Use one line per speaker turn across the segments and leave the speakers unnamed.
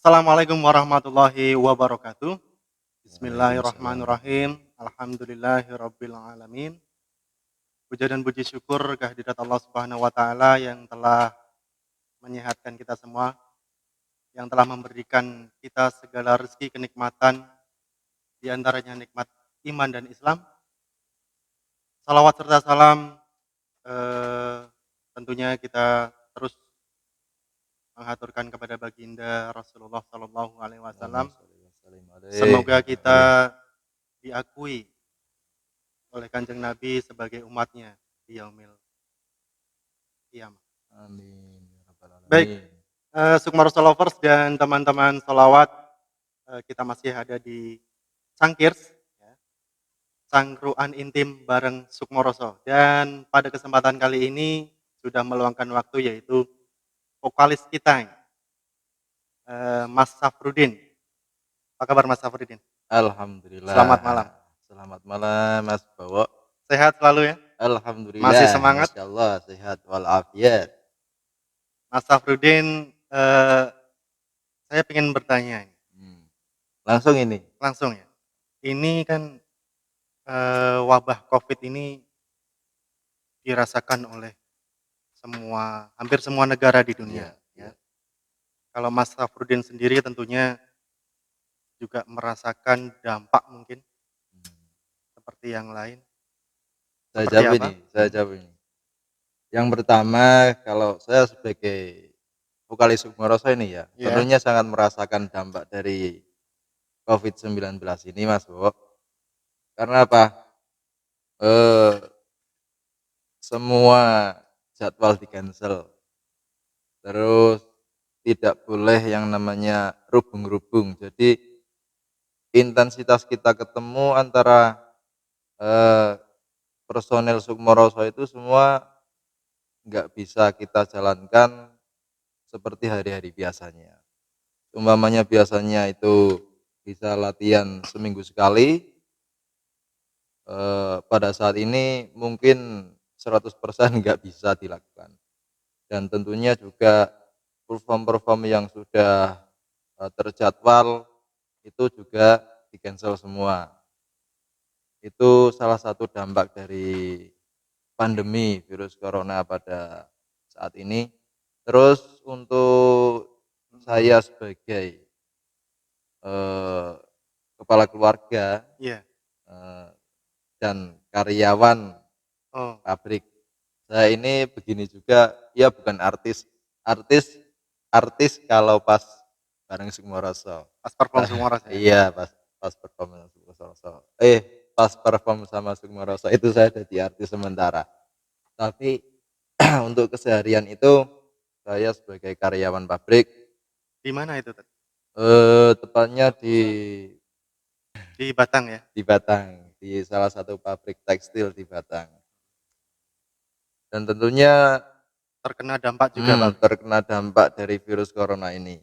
Assalamualaikum warahmatullahi wabarakatuh.
Waalaikumsalam.
Bismillahirrahmanirrahim. Alhamdulillahirabbil alamin. Puja dan puji syukur kehadirat Allah Subhanahu wa taala yang telah menyehatkan kita semua, yang telah memberikan kita segala rezeki kenikmatan, di antaranya nikmat iman dan Islam. Salawat serta salam tentunya kita terus mengaturkan kepada baginda Rasulullah Shallallahu alaihi
Allahumma
wasallam.
sholli wa sallim alaih.
Semoga kita diakui oleh Kanjeng Nabi sebagai umatnya di yaumil qiyamah.
Amin ya rabbal
Baik,
alamin.
Sukmaroso Lovers dan teman-teman sholawat, kita masih ada di Sangkirs, ya, Sangkruan Intim bareng Sukmoroso. Dan pada kesempatan kali ini sudah meluangkan waktu yaitu vokalis kita, Mas Safrudin. Apa kabar Mas Safrudin?
Alhamdulillah.
Selamat malam.
Selamat malam Mas Bowo.
Sehat selalu ya? Masih
Alhamdulillah,
semangat?
Masya Allah sehat walafiat.
Mas Safrudin, saya ingin bertanya
Hmm. Langsung ini.
langsung ya. Ini kan wabah Covid ini dirasakan oleh hampir semua negara di dunia,
Iya,
ya.
iya.
Kalau Mas Safrudin sendiri tentunya juga merasakan dampak mungkin
Hmm.
seperti yang lain.
Saya
Seperti
jawab
apa?
ini, saya jawab ini. Yang pertama, kalau saya sebagai vokalis Sukmoroso ini ya,
Iya.
tentunya sangat merasakan dampak dari COVID-19 ini Mas Bowo. Karena apa? Eh, Semua jadwal di-cancel, terus tidak boleh yang namanya rubung-rubung. Jadi intensitas kita ketemu antara eh, personel Sukmoroso itu semua nggak bisa kita jalankan seperti hari-hari biasanya. Umpamanya biasanya itu bisa latihan seminggu sekali, pada saat ini mungkin 100% nggak bisa dilakukan. Dan tentunya juga perform-perform yang sudah terjadwal itu juga di-cancel semua. Itu salah satu dampak dari pandemi virus corona pada saat ini. Terus untuk
Mhm.
saya sebagai eh, kepala keluarga
Iya.
eh, dan karyawan
Oh,
pabrik, saya ini begini juga, ya bukan artis, artis artis kalau pas bareng Sukmoroso.
pas perform Sukmoroso ya?
Iya, pas pas perform sama Sukmoroso. Pas perform sama Sukmoroso itu saya jadi artis sementara. Tapi untuk keseharian itu saya sebagai karyawan pabrik,
Di mana itu,
tepatnya
Di Batang ya?
di Batang, di salah satu pabrik tekstil di Batang. Dan tentunya
Terkena dampak juga Bang?
terkena dampak dari virus corona ini.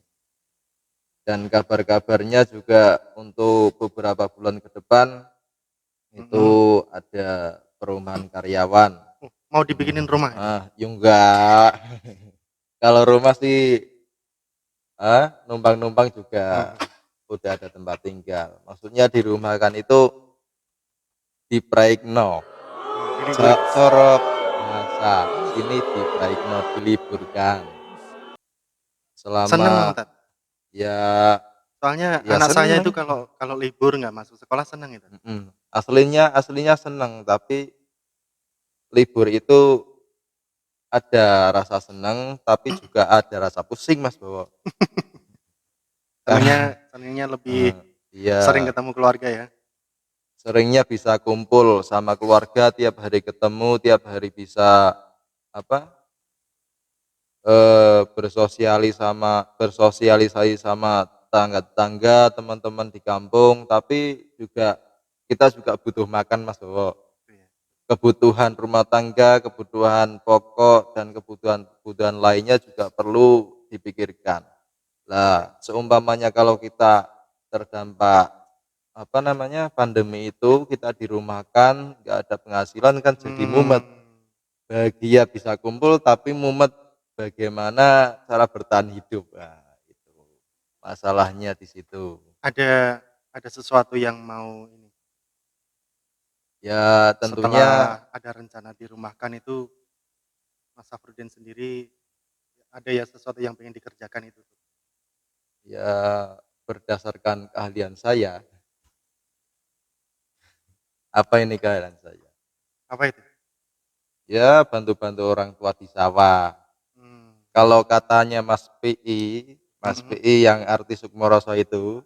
Dan kabar-kabarnya juga untuk beberapa bulan ke depan itu
Mhm.
ada perumahan karyawan.
Mau dibikinin rumah itu?
Ya enggak. Kalau rumah sih numpang-numpang juga
Mhm.
udah ada tempat tinggal. Maksudnya dirumahkan itu dipraikno.
Oh, diliburin?
Corok bahasa sini dipraikno, diliburkan.
Seneng Bang
Selama
Tat?
ya
Soalnya
ya
anak saya itu
seneng.
kalau kalau libur nggak masuk sekolah seneng itu.
Aslinya seneng, tapi libur itu ada rasa seneng, tapi juga ada rasa pusing Mas Bowo.
Senengnya
Karena
senengnya lebih
iya,
sering ketemu keluarga ya?
seringnya bisa kumpul sama keluarga, tiap hari ketemu, tiap hari bisa apa? Bersosialisasi sama tangga-tangga, teman-teman di kampung, tapi juga kita juga butuh makan Mas Bowo.
Iya.
Kebutuhan rumah tangga, kebutuhan pokok dan kebutuhan-kebutuhan lainnya juga perlu dipikirkan. Lah, seumpamanya kalau kita terdampak pandemi itu, kita dirumahkan, nggak ada penghasilan kan jadi mumet.
Mmm,
Bahagia bisa kumpul tapi mumet bagaimana cara bertahan hidup. Nah, itu. masalahnya di situ.
Ada sesuatu yang mau ini,
Ya tentunya
setelah ada rencana dirumahkan itu, Mas Safruddin sendiri ada ya sesuatu yang pengen dikerjakan itu?
ya berdasarkan keahlian saya, apa ini keahlian saya?
Apa itu?
Ya bantu-bantu orang tua di sawah.
Mmm,
Kalau katanya Mas
mhm,
PI yang artis Sukmoroso itu,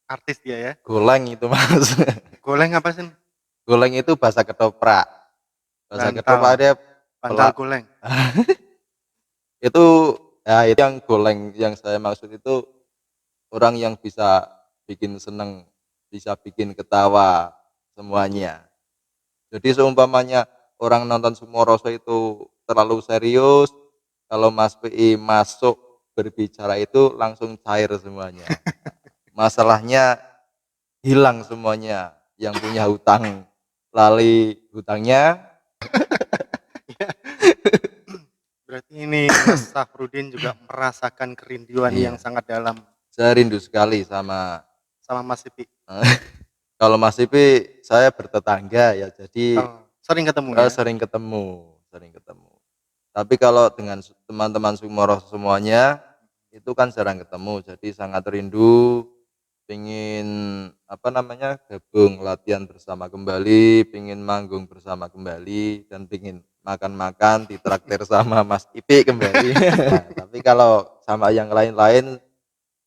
artis dia ya?
goleng itu Mas.
Goleng apa sih?
Goleng itu bahasa ketoprak. Bahasa
Bantal,
ketoprak dia
bantal
pelak.
goleng?
Itu ya itu yang goleng yang saya maksud itu orang yang bisa bikin seneng, bisa bikin ketawa semuanya. Jadi seumpamanya orang nonton Sukmoroso itu terlalu serius, kalau Mas PI masuk berbicara itu langsung cair semuanya. Masalahnya hilang semuanya. Yang punya hutang lali hutangnya.
Berarti ini Mas Safruddin juga merasakan kerinduan yang
Iya,
sangat dalam
saya rindu sekali sama
sama Mas Sipi?
kalau Mas IP saya bertetangga ya, jadi
Oh, sering ketemu ya?
sering ketemu, sering ketemu. Tapi kalau dengan teman-teman Sukmoro semuanya itu kan jarang ketemu, jadi sangat rindu, pingin apa namanya gabung latihan bersama kembali, pingin manggung bersama kembali, dan pingin makan-makan ditraktir sama Mas Ipi kembali. Nah, tapi kalau sama yang lain-lain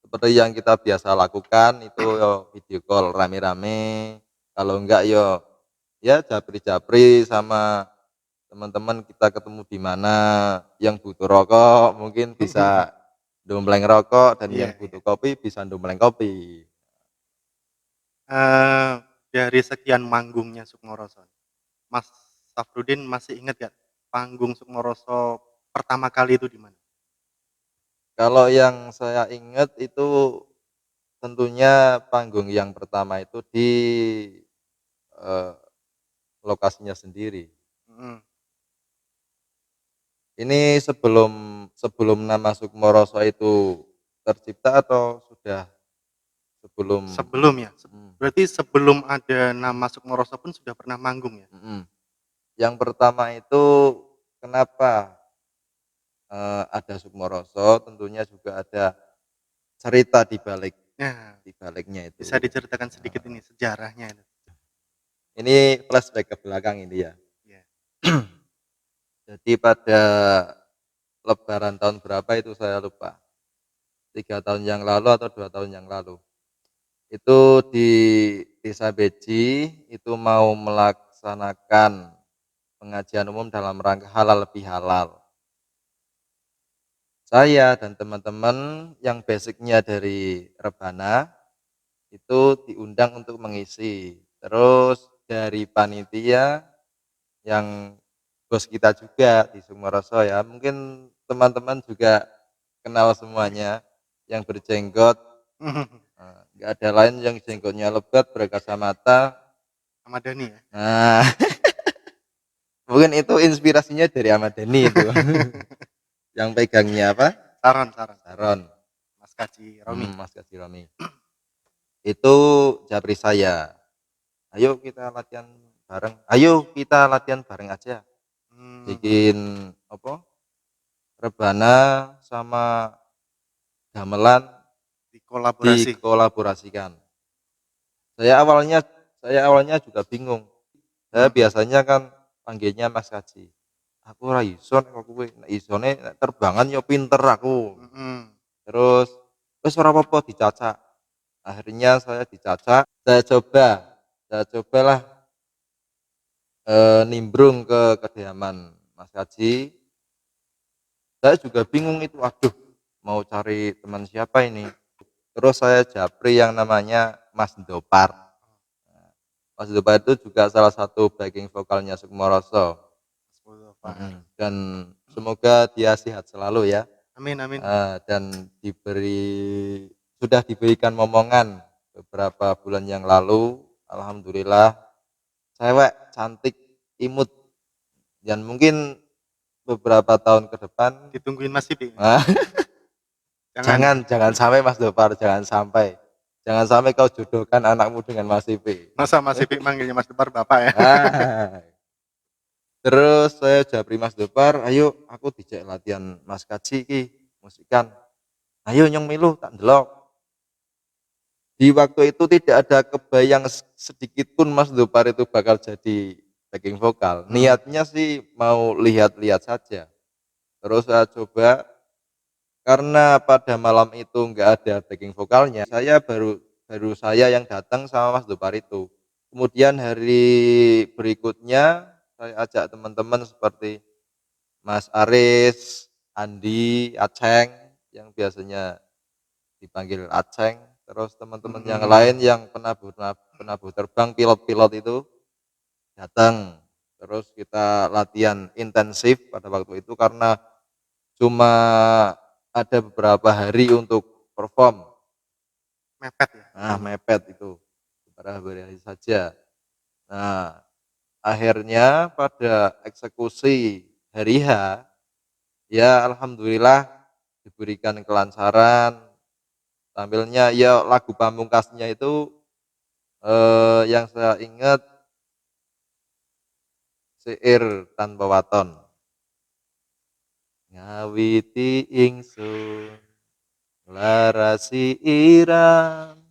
seperti yang kita biasa lakukan itu yo video call rame-rame, kalau enggak yo ya japri-japri sama teman-teman, kita ketemu di mana, yang butuh rokok mungkin bisa dompleng rokok, dan
Iya
yang
iya.
butuh kopi bisa dompleng kopi.
Eee, dari sekian manggungnya Sukmoroso, Mas Safruddin masih ingat nggak panggung Sukmoroso pertama kali itu di mana?
Kalau yang saya ingat itu tentunya panggung yang pertama itu di eh, lokasinya sendiri.
Mhm,
Ini sebelum sebelum nama Sukmoroso itu tercipta atau sudah sebelum?
sebelum ya?
Hmm,
Berarti sebelum ada nama Sukmoroso pun sudah pernah manggung ya?
mm. Yang pertama itu kenapa ada Sukmoroso? Tentunya juga ada cerita
Nah,
di baliknya
bisa
itu.
diceritakan sedikit ini sejarahnya itu?
Ini flashback ke belakang ini ya.
Iya.
Jadi pada Lebaran tahun berapa itu saya lupa. 3 tahun yang lalu atau 2 tahun yang lalu. Itu di Desa Beji itu mau melaksanakan pengajian umum dalam rangka halal lebih halal. Saya dan teman-teman yang basicnya dari Rebana itu diundang untuk mengisi. Terus dari panitia yang bos kita juga di Sukmoroso ya, mungkin teman-teman juga kenal semuanya, yang berjenggot, nggak ada lain yang jenggotnya lebat berkacamata.
Ahmad Dhani ya?
Nah, mungkin itu inspirasinya dari Ahmad Dhani itu. Yang pegangnya apa?
Saron Saron,
Saron.
Mas Kaji Romi.
Mas Kajiromi. Itu japri saya. Ayo kita latihan bareng. Ayo kita latihan bareng aja.
Mmm,
Bikin apa? Rebana sama gamelan
dikolaborasi.
dikolaborasikan. Saya awalnya juga bingung. Saya
Mhm,
biasanya kan panggilnya Mas Kaji. Aku ora iso nek kowe, nek isone nek terbangan yo pinter aku.
mhm.
Terus wis ora apa-apa dicacak. Akhirnya saya dicacak, saya cobalah nimbrung ke kediaman Mas Kaji. Saya juga bingung itu, aduh mau cari teman siapa ini. Terus saya japri yang namanya Mas Dopar. Mas Dopar itu juga salah satu backing vokalnya Sukmoroso.
Mas Muldofar.
Dan semoga dia sehat selalu ya.
Amin amin.
Dan sudah diberikan momongan beberapa bulan yang lalu, alhamdulillah cewek cantik, imut, dan mungkin beberapa tahun ke depan
Ditungguin Mas Sibi.
ah, Jangan sampai Mas Dopar, jangan sampai. Jangan sampai kau jodohkan anakmu dengan Mas Ipi.
Masa Mas Ipik manggilnya Mas Dopar Bapak ya?
Ah. Terus saya japri Mas Dopar, ayo aku dijak latihan Mas Kaji ki musikan. Ayo nyong milu tak ndelok. Di waktu itu tidak ada kebayang sedikit pun Mas Dopar itu bakal jadi backing vokal. Niatnya sih mau lihat-lihat saja. Terus saya coba, karena pada malam itu nggak ada backing vokalnya, saya baru saya yang datang sama Mas Dopar itu. Kemudian hari berikutnya saya ajak teman-teman seperti Mas Aris, Andi, Aceng yang biasanya dipanggil Aceng, terus teman-teman yang lain yang penabuh terbang, pilot-pilot itu datang. Terus kita latihan intensif pada waktu itu karena cuma ada beberapa hari untuk perform.
Mepet ya?
Nah, mepet itu beberapa hari saja. Nah, akhirnya pada eksekusi hari H, ya alhamdulillah diberikan kelancaran. Tampilnya ya lagu pamungkasnya itu yang saya ingat Syair Tanpa Waton. Ngawiti ingsun larasi irang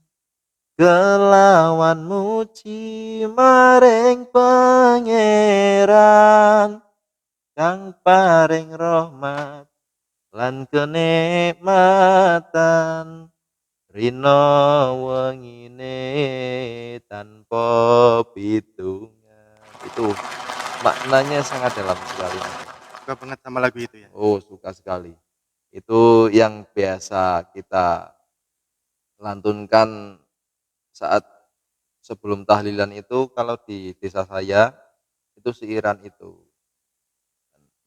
kelawan muji maring pangeran kang paring rahmat lan kenikmatan rina wengine tanpa pitungan. Itu maknanya sangat dalam sekali.
Suka banget sama lagu itu ya?
Oh, suka sekali. Itu yang biasa kita lantunkan saat sebelum tahlilan itu kalau di desa saya itu siiran itu.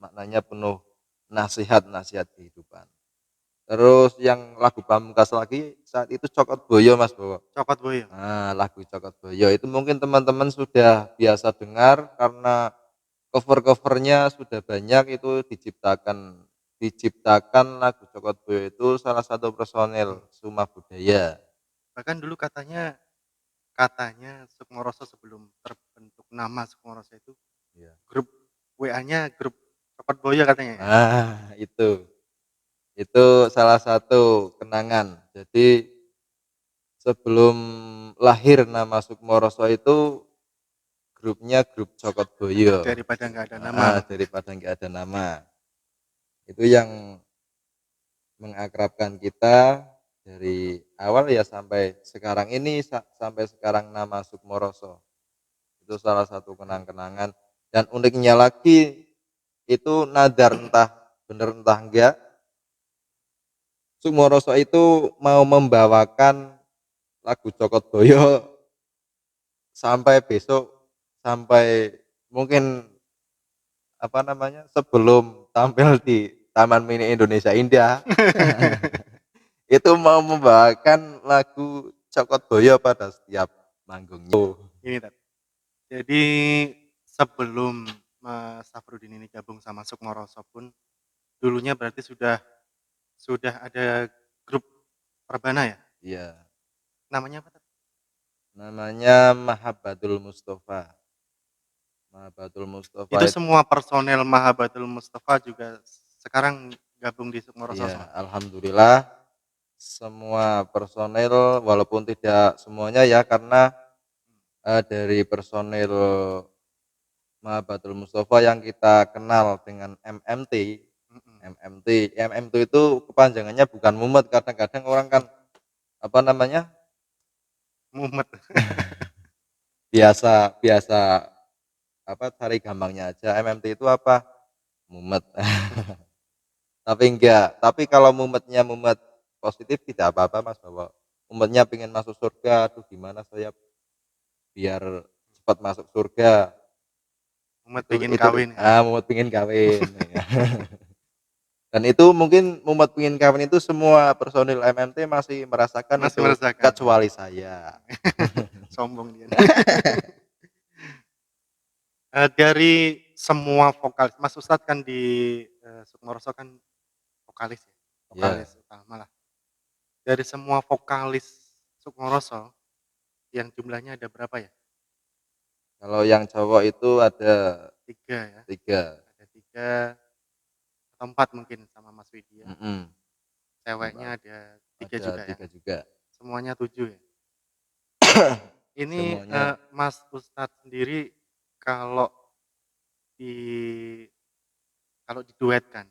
Maknanya penuh nasihat-nasihat kehidupan. Terus yang lagu pamungkas lagi saat itu Cokot Boyo Mas Bowo.
Cokot Boyo.
Nah, lagu Cokot Boyo itu mungkin teman-teman sudah biasa dengar karena cover-covernya sudah banyak, itu diciptakan lagu Cokot Boyo itu salah satu personel Suma Budaya.
Bahkan dulu katanya Sukmoroso sebelum terbentuk nama Sukmoroso itu
Ya.
grup WA-nya grup Cokot Boyo katanya ya?
Nah, itu salah satu kenangan. Jadi sebelum lahir nama Sukmoroso itu grupnya grup Cokot Boyo.
Daripada nggak ada nama.
Daripada nggak ada nama. Itu yang mengakrabkan kita dari awal ya sampai sekarang ini, sampai sekarang nama Sukmoroso. Itu salah satu kenang-kenangan. Dan uniknya lagi itu nadar, entah bener entah enggak, Sukmoroso itu mau membawakan lagu Cokot Boyo sampai besok, sampai mungkin sebelum tampil di Taman Mini Indonesia Indah. Itu mau membawakan lagu Cokot Boyo pada setiap manggungnya.
Ini Tat. Jadi sebelum Mas Safrudin ini gabung sama Sukmoroso pun dulunya berarti sudah ada grup Perbana ya?
Iya,
Namanya apa Tat?
namanya Mahabbatul Mustafa. Mahabbatul Mustafa
Itu
itu,
semua personel Mahabbatul Mustafa juga sekarang gabung di Sukmoroso
iya,
semua?
alhamdulillah semua personel, walaupun tidak semuanya ya, karena dari personel Mahabbatul Mustafa yang kita kenal dengan MMT. MMT itu kepanjangannya bukan mumet, kadang-kadang orang kan
Mumet.
biasa biasa cari gampangnya aja, MMT itu apa, mumet. Tapi enggak, tapi kalau mumetnya mumet positif tidak apa-apa Mas, bahwa mumetnya pengen masuk surga, aduh gimana saya biar cepat masuk surga,
Mumet
itu
pengen kawin ya?
mumet pengen kawin. Dan itu mungkin mumet pengen kawin itu semua personil MMT masih merasakan
Masih
itu,
merasakan?
kecuali saya.
Sombong dia. Dari semua vokalis, Mas Ustadz kan di Sukmoroso kan vokalis ya?
Ya,
Vokalis utama lah. Dari semua vokalis Sukmoroso, yang jumlahnya ada berapa ya?
Kalau yang cowok itu ada
3 ya?
3.
Ada 3 atau 4 mungkin sama Mas Widya.
Mhm.
Ceweknya ada 3
Ada
juga ya?
3 juga.
Semuanya 7 ya? Ini,
Semuanya
Mas Ustadz sendiri kalau di diduetkan,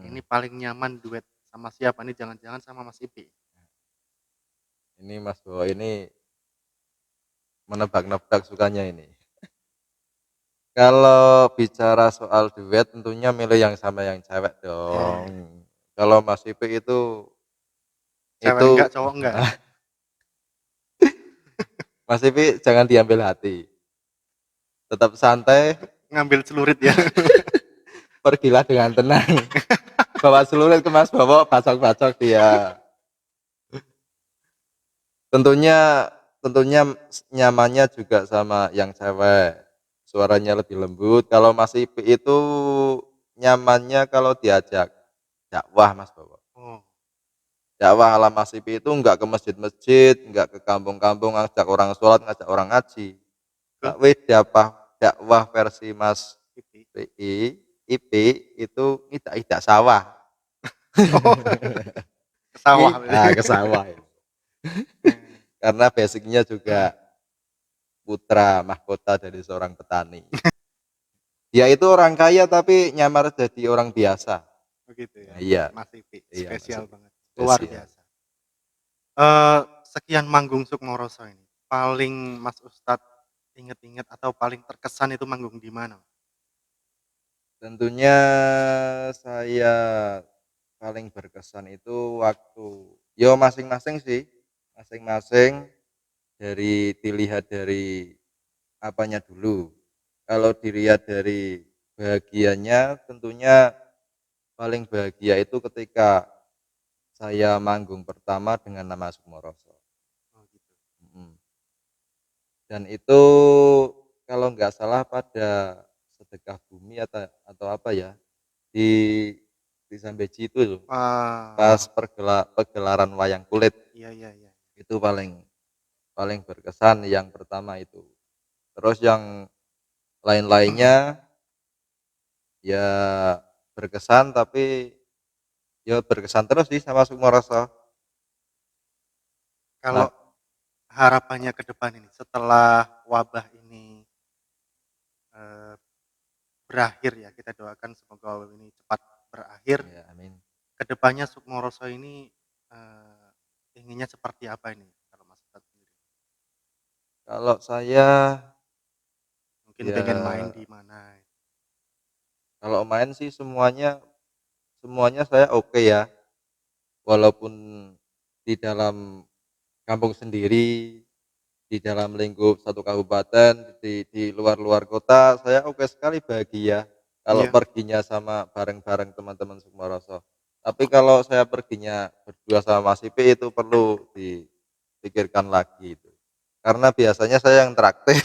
ini
mhm.
paling nyaman duet sama siapa nih? Jangan-jangan sama Mas Ipi?
Ini Mas Bowo ini menebak-nebak sukanya ini. Kalau bicara soal duet tentunya milih yang sama yang cewek
Oh,
dong. Kalau Mas Ipik
cewek
itu
enggak, cowok enggak ya?
Mas Ipik jangan diambil hati. Tetap santai,
Ngambil celurit ya?
pergilah dengan tenang. Bawa celurit ke Mas Bowo, bacok-bacok dia. Tentunya tentunya nyamannya juga sama yang cewek. Suaranya lebih lembut. Kalau Mas Ipik itu nyamannya kalau diajak dakwah Mas Bowo.
Oh,
Dakwah ala Mas Ipik itu enggak ke masjid-masjid, enggak ke kampung-kampung ngajak orang sholat, ngajak orang ngaji.
ke
Tapi dakwah versi Mas
Ipi?
Ipik itu idak-idak sawah.
Oh, ke sawah berarti.
Ke sawah. Karena basicnya juga putra mahkota dari seorang petani. Dia itu orang kaya tapi nyamar jadi orang biasa.
Begitu ya,
Nah, iya,
Mas Ipi,
iya Mas,
spesial banget, luar
spesial.
biasa. Sekian manggung Sukmoroso ini, paling Mas Ustadz inget-inget atau paling terkesan itu manggung di mana?
Tentunya saya paling berkesan itu waktu yo masing-masing sih, masing-masing dilihat dari apanya dulu. Kalau dilihat dari bahagianya tentunya paling bahagia itu ketika saya manggung pertama dengan nama Sukmoroso.
Oh gitu.
Mhm. Dan itu kalau nggak salah pada Sedekah Bumi atau apa ya, di Zambezi itu loh, pas
Wah,
pegelaran wayang kulit,
iya iya iya.
itu paling paling berkesan yang pertama itu. Terus yang lain-lainnya ya berkesan tapi ya berkesan terus sih sama Sukmoroso.
Kalau
Nah,
harapannya ke depan ini, setelah wabah ini, eee, berakhir ya, kita doakan semoga wabah ini cepat berakhir,
ya amin.
ke depannya Sukmoroso ini, inginnya seperti apa ini kalau Mas Ustadz sendiri?
Kalau saya
Mungkin pengen main
ya
di mana?
kalau main sih semuanya semuanya saya oke ya. Walaupun di dalam kampung sendiri, di dalam lingkup satu kabupaten, di luar-luar kota, saya oke sekali bahagia kalau
Iya.
perginya sama bareng-bareng teman-teman Sukmoroso. Tapi kalau saya perginya berdua sama Mas Ipi itu perlu dipikirkan lagi itu. Karena biasanya saya yang traktir.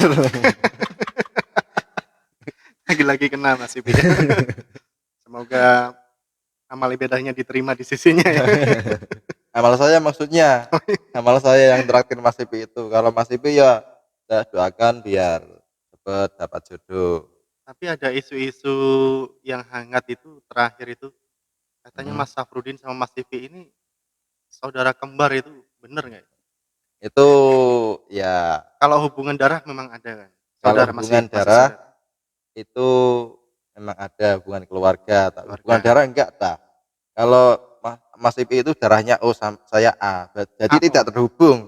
Lagi-lagi kena Mas Ipi ya. Semoga amal ibadahnya diterima di sisinya ya.
Amal saya maksudnya, amal saya yang traktir Mas Ipi itu. Kalau Mas Ipi ya saya doakan biar cepet dapat jodoh.
Tapi ada isu-isu yang hangat itu terakhir itu, katanya
Mhm.
Mas Safruddin sama Mas Ipi ini saudara kembar itu bener nggak ya?
Itu ya
Kalau hubungan darah memang ada kan?
kalau
Saudara
hubungan
masih
darah
saudara?
itu memang ada hubungan keluarga, hubungan
Keluarga.
darah enggak tak. Kalau Mas Ipi itu darahnya O saya A, jadi tidak
AO?
terhubung.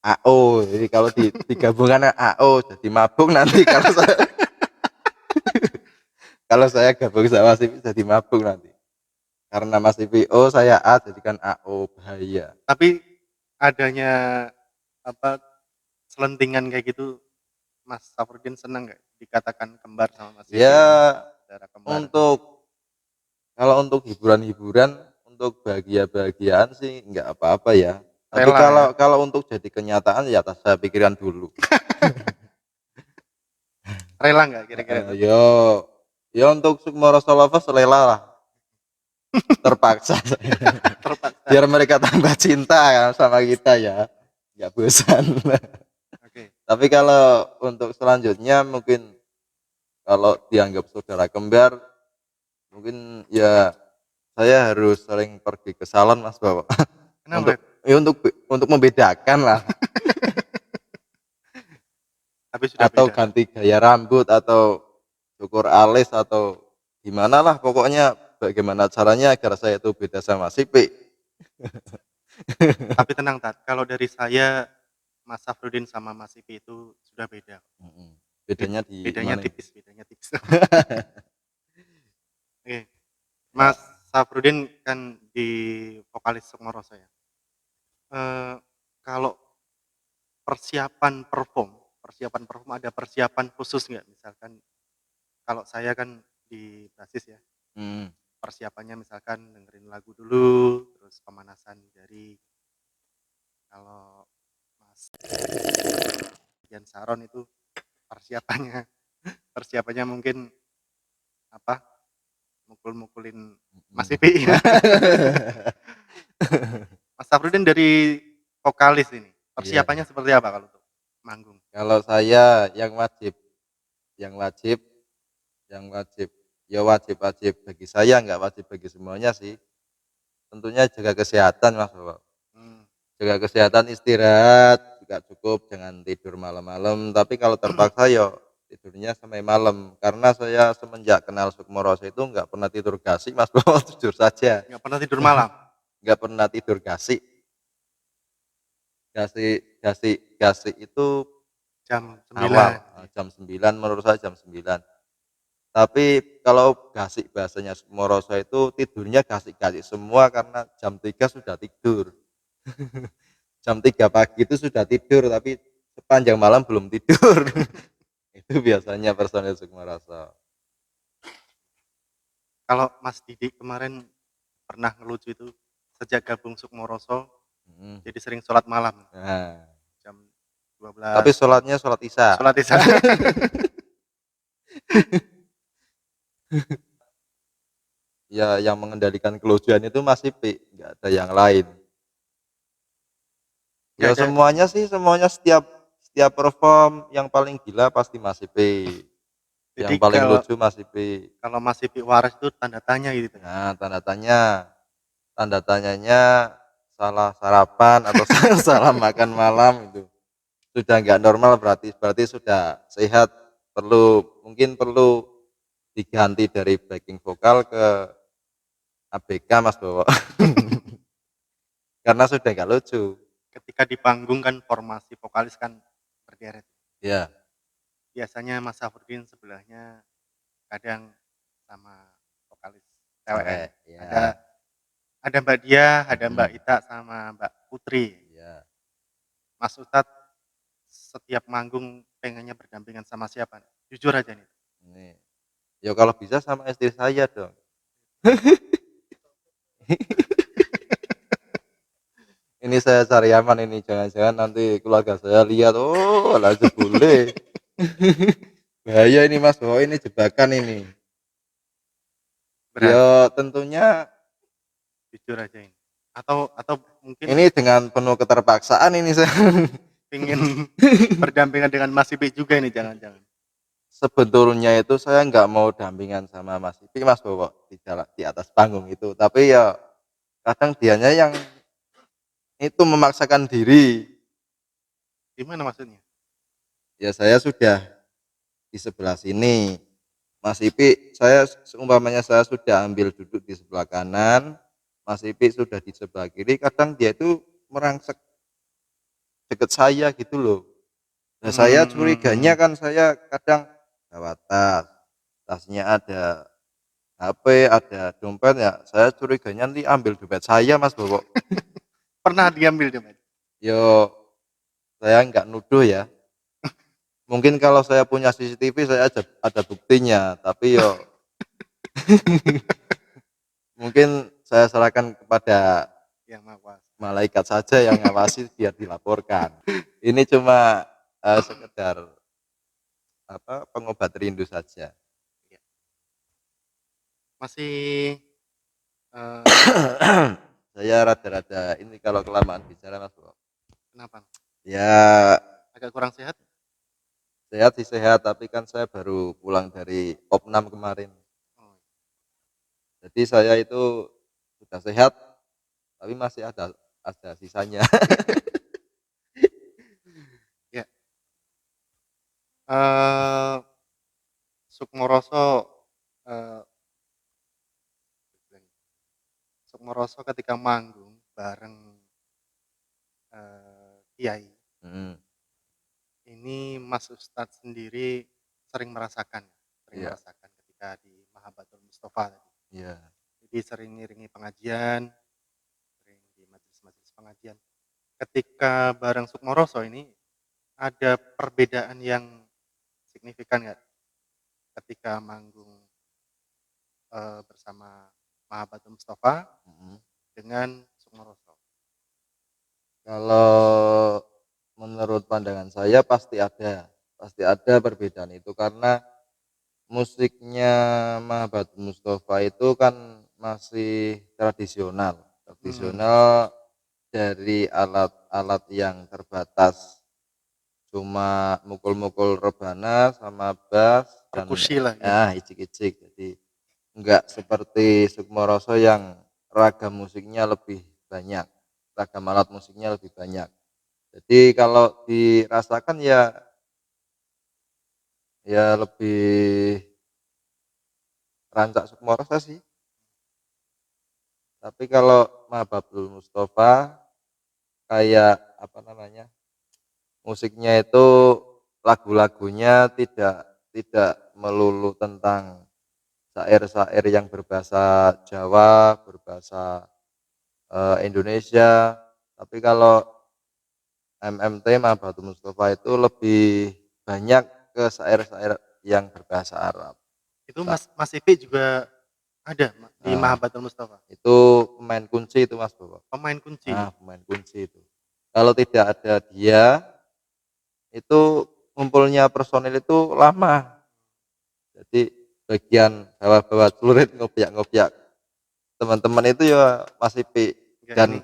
AO, jadi kalau digabungkan AO jadi mabuk nanti kalau saya gabung sama Mas Ipi jadi mabuk nanti. Karena Mas Ipi O saya A jadikan AO bahaya.
Tapi adanya, apa, selentingan kayak gitu, Mas Safruddin seneng nggak dikatakan kembar sama Mas
Ya
Ipi ini? Saudara kembar.
untuk kalau untuk hiburan-hiburan, untuk bahagia-bahagiaan sih nggak apa-apa ya. Tapi
Rela ya?
kalau kalau untuk jadi kenyataan ya saya pikirkan dulu.
Rela nggak kira-kira tuh?
Yo yo untuk Sukmoro Lovers rela lah, terpaksa.
Terpaksa.
biar mereka tambah cinta sama kita ya, nggak bosan.
Oke.
Tapi kalau untuk selanjutnya mungkin kalau dianggap saudara kembar, mungkin ya saya harus sering pergi ke salon Mas Bapak.
Kenapa?
Untuk membedakan lah,
Tapi sudah
atau
beda.
ganti gaya rambut atau cukur alis atau gimana lah, pokoknya bagaimana caranya agar saya itu beda sama si P.
Tapi tenang Tat, kalau dari saya Mas Safrudin sama Mas Ipi itu sudah beda.
Bedanya di
Bedanya
mana?
tipis, bedanya tipis. Oke. Mas Safrudin kan di vokalis Sukmoroso ya. Kalau persiapan perform ada persiapan khusus nggak? Misalkan kalau saya kan di basis ya,
Hmm.
persiapannya misalkan dengerin lagu dulu, terus pemanasan dari kalau Mas Jan Saron itu persiapannya persiapannya mungkin apa? Mukul-mukulin Mas Ipi. Mas Safrudin dari vokalis ini,
Iya.
persiapannya seperti apa kalau untuk manggung?
Kalau saya yang wajib, yang wajib, ya wajib bagi saya, nggak wajib bagi semuanya sih. Tentunya jaga kesehatan Mas Bapak.
Hmm,
Jaga kesehatan, istirahat juga cukup, jangan tidur malam-malam. Tapi kalau terpaksa yo tidurnya sampai malam. Karena saya semenjak kenal Sukmoroso itu nggak pernah tidur gasik Mas Bapak, jujur saja.
nggak pernah tidur malam?
Nggak pernah tidur gasik. Gasik itu
Jam
awal
9.
jam 9, menurut saya jam 9. Tapi kalau gasik bahasanya Sukmoroso itu tidurnya gasik-gasik semua karena jam 3 sudah tidur. Jam 3 pagi itu sudah tidur tapi sepanjang malam belum tidur. Itu biasanya personil Sukmoroso.
Kalau Mas Didi kemarin pernah ngelucu itu sejak gabung Sukmoroso
Hmm.
jadi sering sholat malam
Nah,
jam
tapi
12
sholatnya sholat isya.
sholat isya.
Ya, yang mengendalikan kelucuan itu masih P, nggak ada yang lain.
Nggak
Ya
ada.
semuanya setiap perform yang paling gila pasti masih P.
Jadi
Yang paling
kalau
lucu masih P.
kalau Mas Ipi waras itu tanda tanya gitu ya.
Nah, tanda tanyanya salah sarapan atau salah makan malam itu sudah nggak normal, berarti sudah sehat, mungkin perlu diganti dari backing vokal ke ABK Mas Bowo. Karena sudah nggak lucu.
Ketika di panggung kan formasi vokalis kan berderet.
Ya,
Biasanya Mas Safrudin sebelahnya kadang sama vokalis TWN.
cewek
Ada
ya.
ada Mbak Dia, ada Mbak
Mm-mm.
Ita sama Mbak Putri.
Ya,
Mas Ustadz setiap manggung pengennya berdampingan sama siapa? Jujur aja nih.
ini ya kalau bisa sama istri saya dong. Ini saya cari aman ini, jangan-jangan nanti keluarga saya lihat, oh lah jebule. Bahaya ini Mas, oh ini jebakan ini.
Berat,
Ya tentunya
jujur aja ini. Atau mungkin
ini dengan penuh keterpaksaan ini saya.
pengen berdampingan dengan Mas Ipi juga ini jangan-jangan.
Sebetulnya itu saya nggak mau dampingan sama Mas Ipi Mas Bowo di atas panggung itu, tapi ya kadang dianya yang itu memaksakan diri.
Gimana maksudnya?
Ya saya sudah di sebelah sini, Mas Ipi, seumpamanya saya sudah ambil duduk di sebelah kanan, Mas Ipi sudah di sebelah kiri, kadang dia itu merangsek deket saya gitu loh. Nah saya curiganya kan, saya kadang bawa tasnya ada HP, ada dompet, ya saya curiganya nanti ambil dompet saya Mas Bowo.
Pernah diambil dompet?
Yo saya nggak nuduh ya, mungkin kalau saya punya CCTV saya ada buktinya, tapi yo mungkin saya serahkan kepada
Yang maha kuasa.
malaikat saja yang ngawasi biar dilaporkan. Ini cuma sekedar pengobat rindu saja.
Masih eh,
Saya rada-rada ini kalau kelamaan bicara Mas Bro.
Kenapa?
Ya
Agak kurang sehat?
sehat sih sehat, tapi kan saya baru pulang dari Opnam kemarin.
Oh,
Jadi saya itu sudah sehat, tapi masih ada sisanya.
ya. Eh, Sukmoroso, eh, Sukmoroso ketika manggung bareng Kiai,
Hmm,
ini Mas Ustadz sendiri sering merasakan,
iya,
ketika di Mahabbatul Mustafa tadi.
iya.
Jadi sering ngiringi pengajian, sering di majelis-majelis pengajian. Ketika bareng Sukmoroso ini ada perbedaan yang signifikan nggak ketika manggung bersama Mahabbatul Mustafa
Mhm.
dengan Sukmoroso?
Kalau menurut pandangan saya pasti ada perbedaan itu karena musiknya Mahabatun Mustafa itu kan masih tradisional,
Hmm,
dari alat-alat yang terbatas, cuma mukul-mukul rebana sama bass dan
perkusi lah ya.
ya icik-icik. Jadi enggak seperti Sukmoroso yang ragam musiknya lebih banyak, ragam alat musiknya lebih banyak. Jadi kalau dirasakan ya ya lebih rancak Sukmoroso sih. Tapi kalau Mahabubul Mustafa kayak apa namanya? Musiknya itu lagu-lagunya tidak melulu tentang syair-syair yang berbahasa Jawa, berbahasa Indonesia. Tapi kalau MMT Mahabubul Mustafa itu lebih banyak ke syair-syair yang berbahasa Arab.
Itu Mas Ipi juga ada di
Nah,
Mahabbatul Mustafa.
itu pemain kunci itu Mas Bowo.
Pemain kunci.
Nah, pemain kunci itu. Kalau tidak ada dia, itu ngumpulnya personil itu lama. Jadi bagian bawah-bawah celurit ngopiak-ngopiak. Teman-teman itu ya masih Pi
Enggak ini.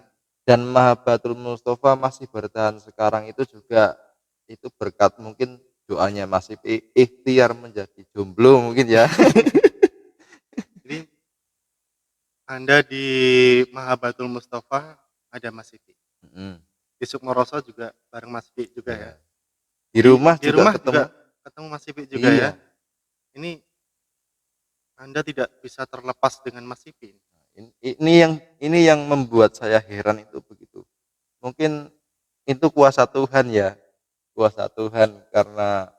dan Mahabatul Mustafa masih bertahan sekarang itu juga itu berkat mungkin doanya Mas Ipi ikhtiar menjadi jomblo mungkin ya.
Jadi Anda di Mahabbatul Mustafa ada Mas Ipi.
Mm,
Di Sukmoroso juga bareng Mas Ipi juga ya.
ya. Di rumah
Di
juga
rumah
ketemu.
juga ketemu Mas Ipi juga ya.
Iya.
Ini Anda tidak bisa terlepas dengan Mas Ipi.
Ini yang membuat saya heran itu begitu. Mungkin itu kuasa Tuhan ya, kuasa Tuhan karena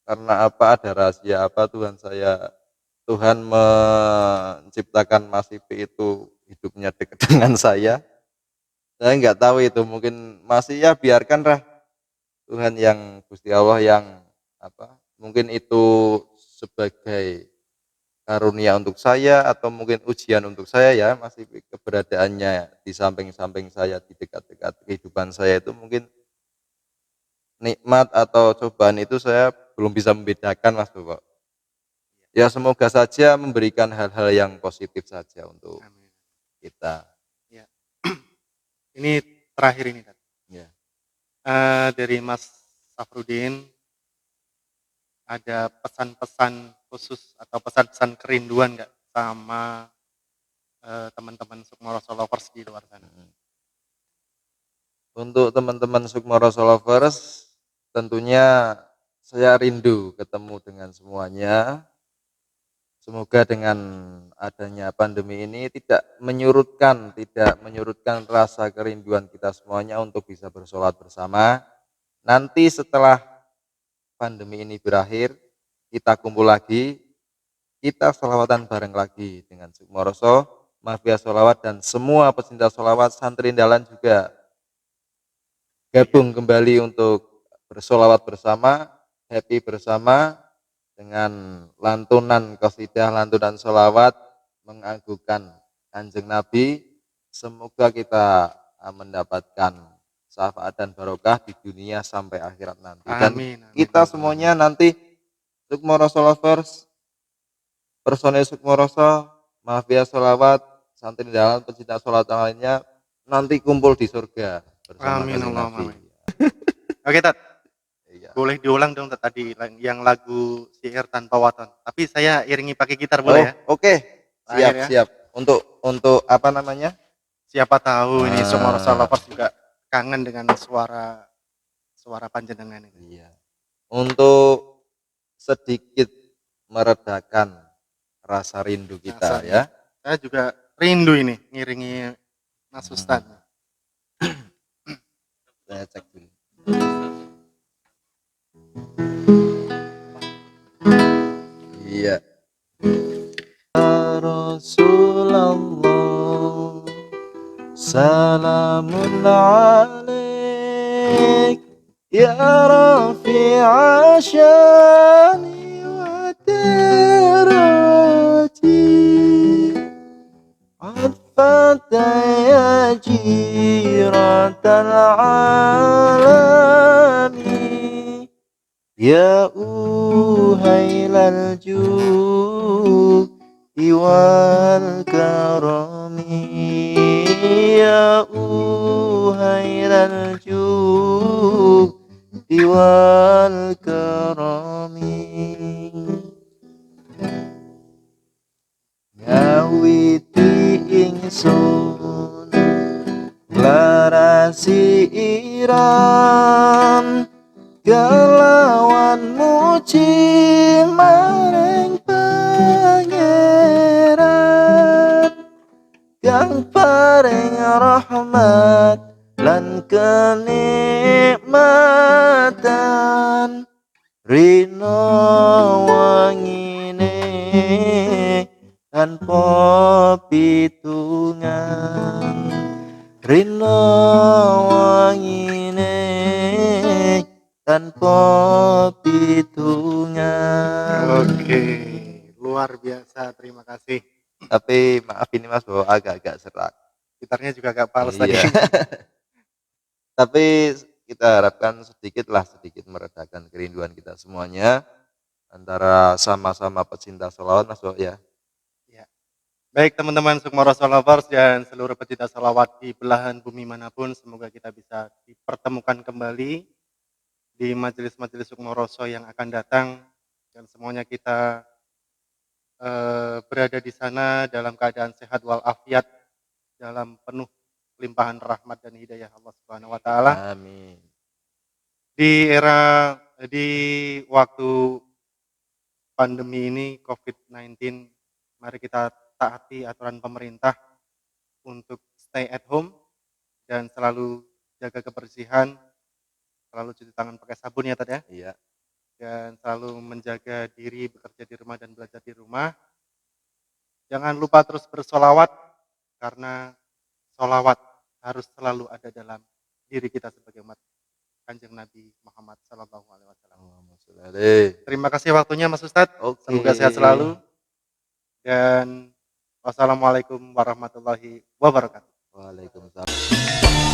apa ada rahasia apa Tuhan menciptakan Mas Ipi itu hidupnya dekat dengan saya. Saya nggak tahu itu mungkin masih ya biarkanlah Tuhan yang Gusti Allah yang apa mungkin itu sebagai karunia untuk saya atau mungkin ujian untuk saya ya masih keberadaannya di samping-samping saya di dekat-dekat kehidupan saya itu mungkin nikmat atau cobaan itu saya belum bisa membedakan Mas Bowo. Ya semoga saja memberikan hal-hal yang positif saja untuk
Amin.
kita.
Ya. Ini terakhir ini kan.
Ya.
Dari Mas Safrudin ada pesan-pesan khusus atau pesan-pesan kerinduan nggak sama teman-teman Sukmoroso Lovers di luar sana?
Untuk teman-teman Sukmoro Lovers tentunya saya rindu ketemu dengan semuanya. Semoga dengan adanya pandemi ini tidak menyurutkan rasa kerinduan kita semuanya untuk bisa bersolat bersama. Nanti setelah pandemi ini berakhir, kita kumpul lagi, kita sholawatan bareng lagi dengan Sukmoroso, Mafia Sholawat dan semua pecinta sholawat santri dalan juga
Iya.
gabung kembali untuk bersolawat bersama, happy bersama dengan lantunan qasidah, lantunan solawat mengagungkan Kanjeng Nabi. Semoga kita mendapatkan syafaat dan barokah di dunia sampai akhirat nanti. Dan
Amin, amin ya
kita
rabbal
semuanya
alamin.
nanti Sukmoro Lovers, personel Sukmoroso, Mafia Solawat, santri dalam pecinta sholat lainnya nanti kumpul di surga bersama
Amin
kanjeng
Allahumma
Nabi.
amin. Oke Tat,
Iya.
boleh diulang dong Tat, tadi yang lagu syair tanpa waton. Tapi saya iringi pakai gitar
Oh,
boleh ya?
oke.
Terakhir
Siap,
ya.
siap. Untuk apa namanya?
Siapa tahu ini Sukmoroso
Ah,
Lovers juga kangen dengan suara panjenengan ini.
iya. Untuk sedikit meredakan rasa rindu kita
Rasanya.
ya.
Saya juga rindu ini ngiringi Mas
Hmm,
Ustadz.
saya cek dulu. Iya. Ya Rasulullah, salamun alaik, ya rafi'a syani wa darajati. عفت يا جيرة العالم يا أهيل الجود والكرم يا أهيل الجود والكرم ngawiti ingsun larasi iram kelawan muji maring pangeran kang paring rahmat lan kenikmatan rino wangine tanpa pitungan rino wangine tanpa pitungan.
Oke, luar biasa. Terima kasih.
Tapi maaf ini Mas bahwa agak-agak serak.
Gitarnya juga agak fals tadi.
Iya. Tapi kita harapkan sedikit meredakan kerinduan kita semuanya antara sama-sama pecinta sholawat Mas Bo ya.
Ya. Baik teman-teman Sukmoroso Lovers dan seluruh pecinta salawat di belahan bumi manapun, semoga kita bisa dipertemukan kembali di majelis-majelis Sukmoroso yang akan datang dan semuanya kita berada di sana dalam keadaan sehat walafiat, dalam penuh limpahan rahmat dan hidayah Allah Subhanahu wa taala.
Amin.
Di waktu pandemi ini COVID-19, mari kita taati aturan pemerintah untuk stay at home dan selalu jaga kebersihan, selalu cuci tangan pakai sabun ya Tad ya,
Iya.
dan selalu menjaga diri bekerja di rumah dan belajar di rumah. Jangan lupa terus bersolawat karena solawat harus selalu ada dalam diri kita sebagai umat Kanjeng Nabi Muhammad Sallallahu Alaihi Wasallam. Terima kasih waktunya Mas Ustadz.
Oke.
Semoga sehat selalu dan wassalamualaikum warahmatullahi wabarakatuh.
Waalaikumsalam.